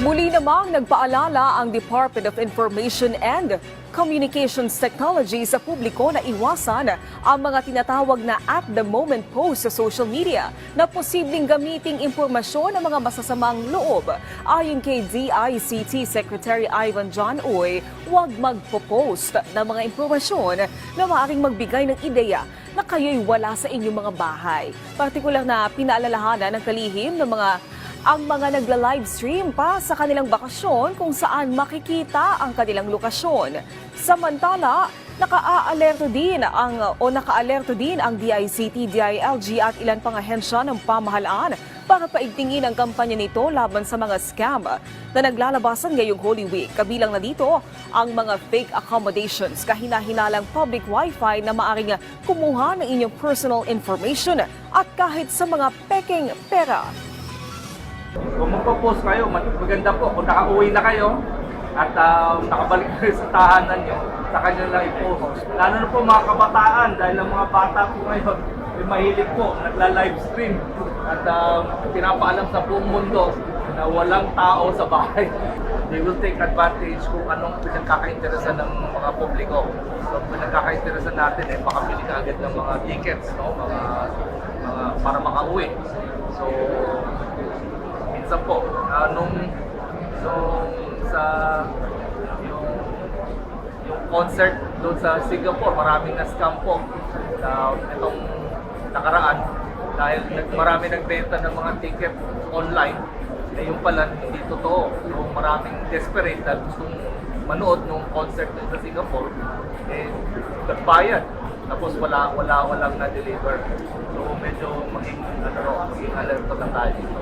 Muli namang nagpaalala ang Department of Information and Communications Technology sa publiko na iwasan ang mga tinatawag na at the moment post sa social media na posibleng gamiting impormasyon ng mga masasamang loob. Ayon kay DICT Secretary Ivan John Uy, huwag magpo-post ng mga impormasyon na maaaring magbigay ng ideya na kayo'y wala sa inyong mga bahay. Partikular na pinaalalahanan ng kalihim ng ang mga nagla-livestream pa sa kanilang bakasyon kung saan makikita ang kanilang lokasyon. Samantala, nakaalerto din ang DICT, DILG at ilan pang ahensya ng pamahalaan para paigtingin ang kampanya nito laban sa mga scam na naglalabasan ngayong Holy Week. Kabilang na dito ang mga fake accommodations, kahina-hinalang public wifi na maaring kumuha ng inyong personal information at kahit sa mga peking pera. Kung magpo-post kayo, maganda po. Kung nakauwi na kayo at nakabalik kayo sa tahanan nyo, sa kanya lang i-post. Lalo na po mga kabataan, dahil ang mga bata po ngayon, ay mahilig po, nagla-livestream at pinapaalam sa buong mundo na walang tao sa bahay. They will take advantage kung anong pinagkakainteresan ng mga publiko. So, pinagkakainteresan natin, makabili ka agad ng mga tickets, no? mga para makauwi. So, minsan po, nung yung concert doon sa Singapore, maraming na-scam po itong nakaraan dahil marami nagbenta ng mga ticket online. Yung pala hindi totoo. Yung maraming desperate na gustong manood ng concert doon sa Singapore, nagbayad. Tapos walang na-deliver. So medyo maging alerto na tayo dito.